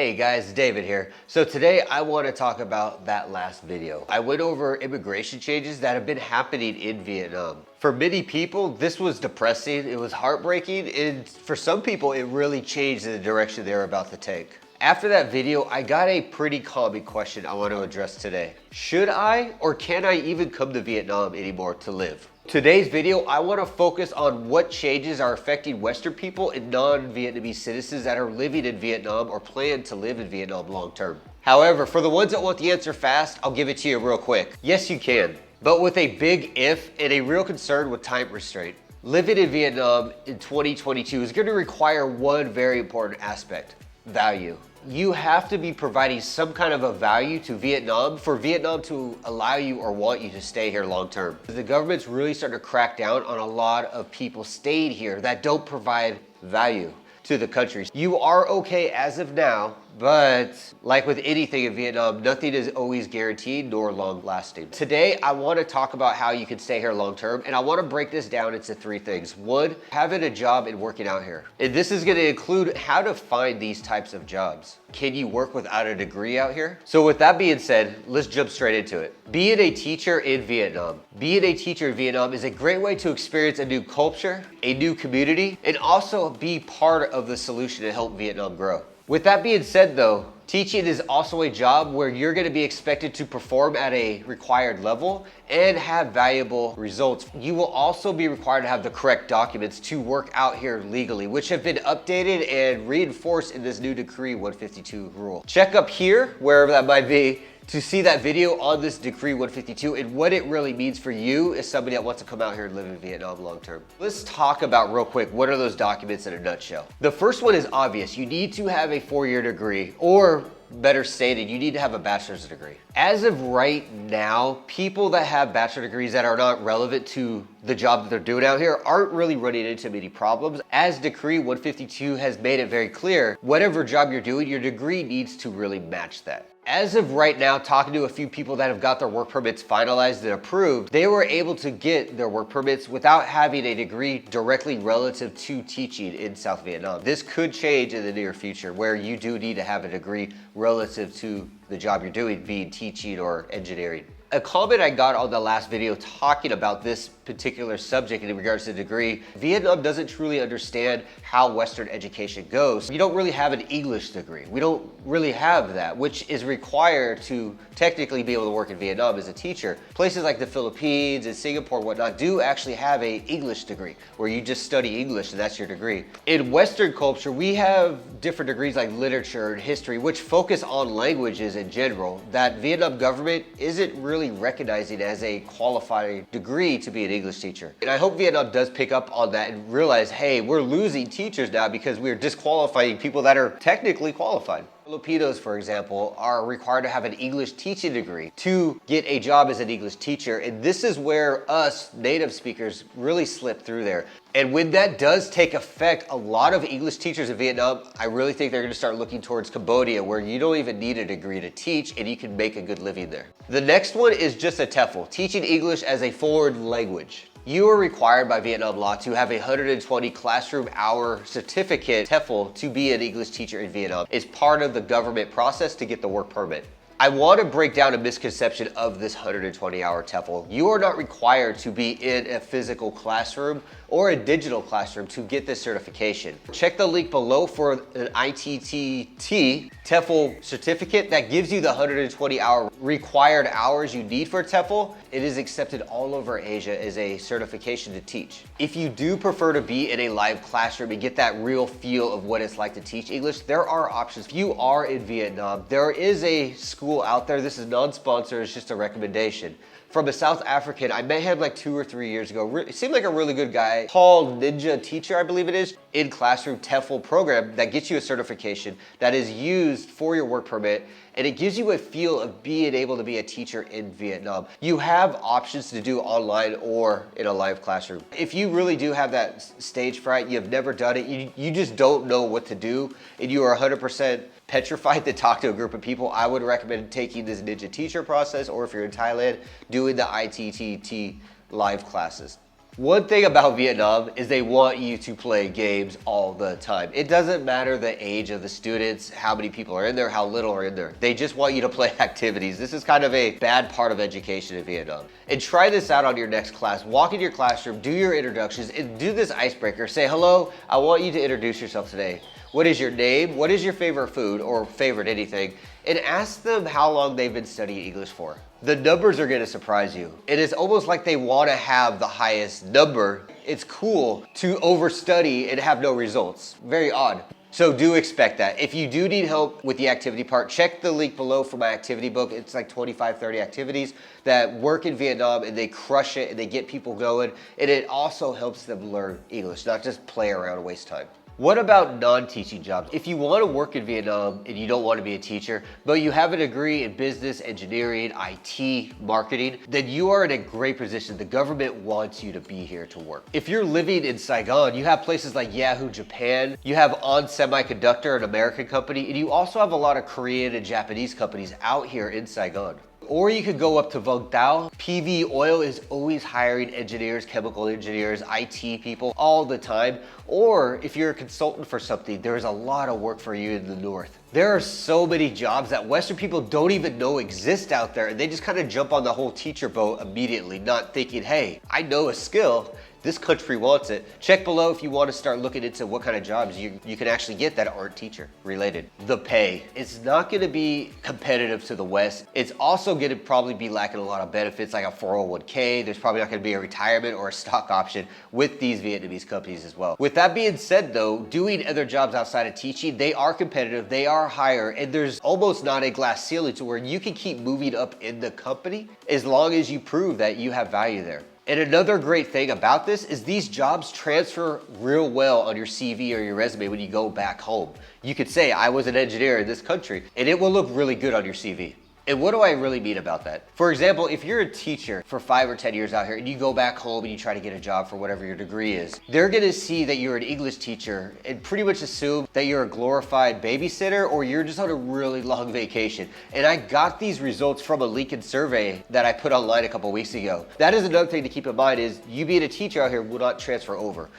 Hey guys, David here. So today I want to talk about that last video. I went over immigration changes that have been happening in Vietnam. For many people, this was depressing, it was heartbreaking, and for some people, it really changed the direction they were about to take. After that video, I got a pretty common question I want to address today. Should I or can I even come to Vietnam anymore to live? Today's video, I want to focus on what changes are affecting Western people and non-Vietnamese citizens that are living in Vietnam or plan to live in Vietnam long term. However, for the ones that want the answer fast, I'll give it to you real quick. Yes, you can, but with a big if and a real concern with time restraint. Living in Vietnam in 2022 is going to require one very important aspect: value. You have to be providing some kind of a value to Vietnam for Vietnam to allow you or want you to stay here long term. The government's really starting to crack down on a lot of people staying here that don't provide value to the country. You are okay as of now, but like with anything in Vietnam, nothing is always guaranteed nor long lasting. Today, I want to talk about how you can stay here long term, and I want to break this down into three things. One, having a job and working out here. And this is going to include how to find these types of jobs. Can you work without a degree out here? So with that being said, let's jump straight into it. Being a teacher in Vietnam. Being a teacher in Vietnam is a great way to experience a new culture, a new community, and also be part of the solution to help Vietnam grow. With that being said though, teaching is also a job where you're going to be expected to perform at a required level and have valuable results. You will also be required to have the correct documents to work out here legally, which have been updated and reinforced in this new Decree 152 rule. Check up here, wherever that might be, to see that video on this Decree 152 and what it really means for you as somebody that wants to come out here and live in Vietnam long term. Let's talk about real quick, what are those documents in a nutshell? The first one is obvious. You need to have a 4-year degree, or better stated, you need to have a bachelor's degree. As of right now, people that have bachelor degrees that are not relevant to the job that they're doing out here aren't really running into many problems, as Decree 152 has made it very clear, whatever job you're doing, your degree needs to really match that. As of right now, talking to a few people that have got their work permits finalized and approved, they were able to get their work permits without having a degree directly relative to teaching in South Vietnam. This could change in the near future, where you do need to have a degree relative to the job you're doing, being teaching or engineering. A comment I got on the last video talking about this particular subject in regards to degree, Vietnam doesn't truly understand how Western education goes. You don't really have an English degree. We don't really have that, which is required to technically be able to work in Vietnam as a teacher. Places like the Philippines and Singapore and whatnot do actually have a English degree, where you just study English and that's your degree. In Western culture, we have different degrees like literature and history, which focus on languages in general, that Vietnam government isn't really recognizing as a qualified degree to be an English teacher. And I hope Vietnam does pick up on that and realize, hey, we're losing teachers now because we're disqualifying people that are technically qualified. Filipinos, for example, are required to have an English teaching degree to get a job as an English teacher. And this is where us native speakers really slip through there. And when that does take effect, a lot of English teachers in Vietnam, I really think they're going to start looking towards Cambodia, where you don't even need a degree to teach and you can make a good living there. The next one is just a TEFL, teaching English as a foreign language. You are required by Vietnam law to have a 120 classroom hour certificate TEFL to be an English teacher in Vietnam. It's part of the government process to get the work permit. I want to break down a misconception of this 120-hour TEFL. You are not required to be in a physical classroom or a digital classroom to get this certification. Check the link below for an ITTT TEFL certificate that gives you the 120-hour required hours you need for a TEFL. It is accepted all over Asia as a certification to teach. If you do prefer to be in a live classroom and get that real feel of what it's like to teach English, there are options. If you are in Vietnam, there is a school out there. This is non-sponsored, it's just a recommendation. From a South African, I met him like 2 or 3 years ago. It seemed like a really good guy, called Ninja Teacher, I believe it is, in classroom TEFL program that gets you a certification that is used for your work permit, and it gives you a feel of being able to be a teacher in Vietnam. You have options to do online or in a live classroom. If you really do have that stage fright, you've never done it, you just don't know what to do, and you are 100% petrified to talk to a group of people, I would recommend taking this Ninja Teacher process, or if you're in Thailand, doing the ITTT live classes. One thing about Vietnam is they want you to play games all the time. It doesn't matter the age of the students, how many people are in there, how little are in there. They just want you to play activities. This is kind of a bad part of education in Vietnam. And try this out on your next class. Walk in your classroom, do your introductions, and do this icebreaker. Say, hello, I want you to introduce yourself today. What is your name? What is your favorite food or favorite anything? And ask them how long they've been studying English for. The numbers are gonna surprise you. It is almost like they wanna have the highest number. It's cool to overstudy and have no results. Very odd. So do expect that. If you do need help with the activity part, check the link below for my activity book. It's like 25, 30 activities that work in Vietnam and they crush it and they get people going. And it also helps them learn English, not just play around and waste time. What about non-teaching jobs? If you want to work in Vietnam and you don't want to be a teacher, but you have a degree in business, engineering, IT, marketing, then you are in a great position. The government wants you to be here to work. If you're living in Saigon, you have places like Yahoo Japan, you have On Semiconductor, an American company, and you also have a lot of Korean and Japanese companies out here in Saigon. Or you could go up to Vung Tau. PV Oil is always hiring engineers, chemical engineers, IT people all the time. Or if you're a consultant for something, there's a lot of work for you in the north. There are so many jobs that Western people don't even know exist out there. And they just kind of jump on the whole teacher boat immediately, not thinking, hey, I know a skill. This country wants it. Check below if you want to start looking into what kind of jobs you can actually get that aren't teacher related. The pay. It's not going to be competitive to the West. It's also going to probably be lacking a lot of benefits like a 401k. There's probably not going to be a retirement or a stock option with these Vietnamese companies as well. With that being said though, doing other jobs outside of teaching, they are competitive, they are higher, and there's almost not a glass ceiling to where you can keep moving up in the company as long as you prove that you have value there. And another great thing about this is these jobs transfer real well on your CV or your resume when you go back home. You could say, I was an engineer in this country, and it will look really good on your CV. And what do I really mean about that? For example, if you're a teacher for 5 or 10 years out here and you go back home and you try to get a job for whatever your degree is, they're gonna see that you're an English teacher and pretty much assume that you're a glorified babysitter or you're just on a really long vacation. And I got these results from a Lincoln survey that I put online a couple weeks ago. That is another thing to keep in mind is you being a teacher out here will not transfer over.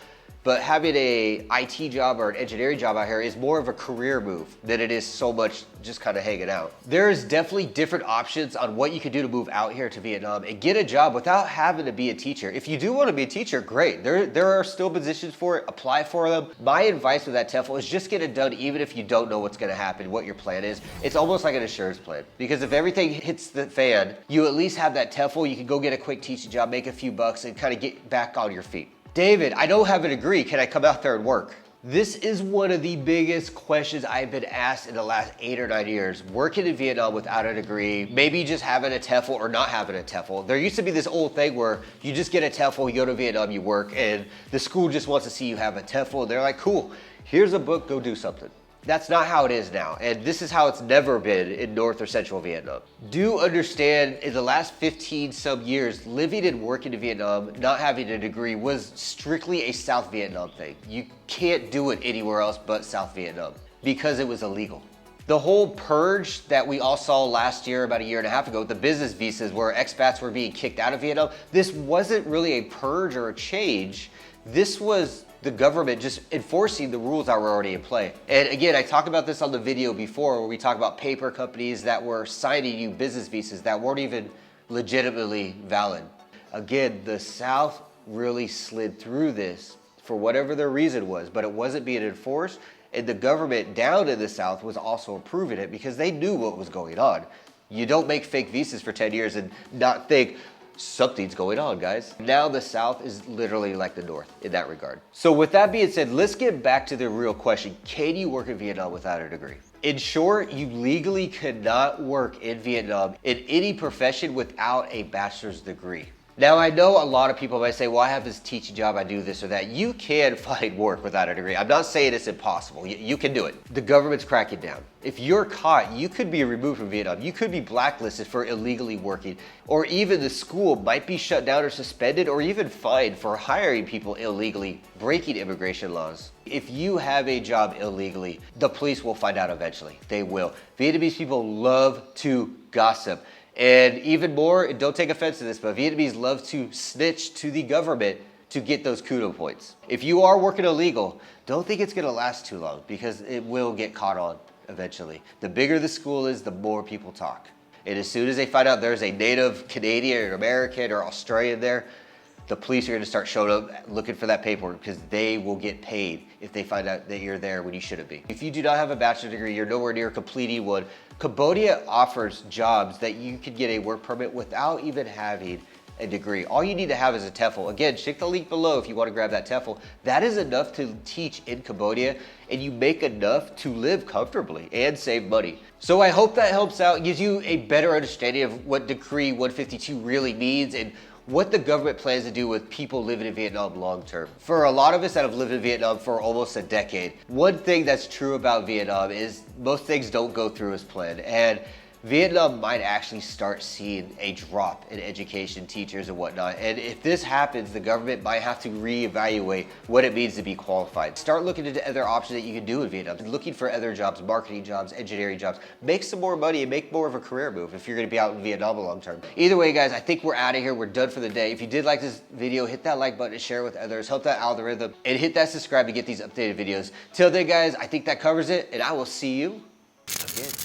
But having a IT job or an engineering job out here is more of a career move than it is so much just kind of hanging out. There's definitely different options on what you can do to move out here to Vietnam and get a job without having to be a teacher. If you do want to be a teacher, great. There are still positions for it, apply for them. My advice with that TEFL is just get it done even if you don't know what's gonna happen, what your plan is. It's almost like an insurance plan because if everything hits the fan, you at least have that TEFL, you can go get a quick teaching job, make a few bucks and kind of get back on your feet. David, I don't have a degree. Can I come out there and work? This is one of the biggest questions I've been asked in the last 8 or 9 years. Working in Vietnam without a degree, maybe just having a TEFL or not having a TEFL. There used to be this old thing where you just get a TEFL, you go to Vietnam, you work, and the school just wants to see you have a TEFL. And they're like, cool, here's a book, go do something. That's not how it is now, and this is how it's never been in North or Central Vietnam. Do understand, in the last 15 some years, living and working in Vietnam, not having a degree was strictly a South Vietnam thing. You can't do it anywhere else but South Vietnam because it was illegal. The whole purge that we all saw last year, about a year and a half ago, the business visas where expats were being kicked out of Vietnam, this wasn't really a purge or a change. This was the government just enforcing the rules that were already in play. And again, I talked about this on the video before where we talked about paper companies that were signing you business visas that weren't even legitimately valid. Again, the South really slid through this for whatever their reason was, but it wasn't being enforced. And the government down in the South was also approving it because they knew what was going on. You don't make fake visas for 10 years and not think, something's going on, guys. Now the South is literally like the North in that regard. So with that being said, let's get back to the real question. Can you work in Vietnam without a degree? In short, you legally cannot work in Vietnam in any profession without a bachelor's degree. Now, I know a lot of people might say, well, I have this teaching job, I do this or that. You can find work without a degree. I'm not saying it's impossible. You can do it. The government's cracking down. If you're caught, you could be removed from Vietnam. You could be blacklisted for illegally working, or even the school might be shut down or suspended or even fined for hiring people illegally, breaking immigration laws. If you have a job illegally, the police will find out eventually. They will. Vietnamese people love to gossip. And even more, don't take offense to this, but Vietnamese love to snitch to the government to get those kudo points. If you are working illegal, don't think it's gonna last too long because it will get caught on eventually. The bigger the school is, the more people talk. And as soon as they find out there's a native Canadian or American or Australian there, the police are gonna start showing up looking for that paperwork because they will get paid if they find out that you're there when you shouldn't be. If you do not have a bachelor's degree, you're nowhere near completing one, Cambodia offers jobs that you could get a work permit without even having a degree. All you need to have is a TEFL. Again, check the link below if you want to grab that TEFL. That is enough to teach in Cambodia, and you make enough to live comfortably and save money. So I hope that helps out, gives you a better understanding of what Decree 152 really means and what the government plans to do with people living in Vietnam long term. For a lot of us that have lived in Vietnam for almost a decade, one thing that's true about Vietnam is most things don't go through as planned. And Vietnam might actually start seeing a drop in education, teachers and whatnot. And if this happens, the government might have to reevaluate what it means to be qualified. Start looking into other options that you can do in Vietnam. Looking for other jobs, marketing jobs, engineering jobs. Make some more money and make more of a career move if you're gonna be out in Vietnam long term. Either way, guys, I think we're out of here. We're done for the day. If you did like this video, hit that like button and share it with others. Help that algorithm and hit that subscribe to get these updated videos. Till then, guys, I think that covers it and I will see you again.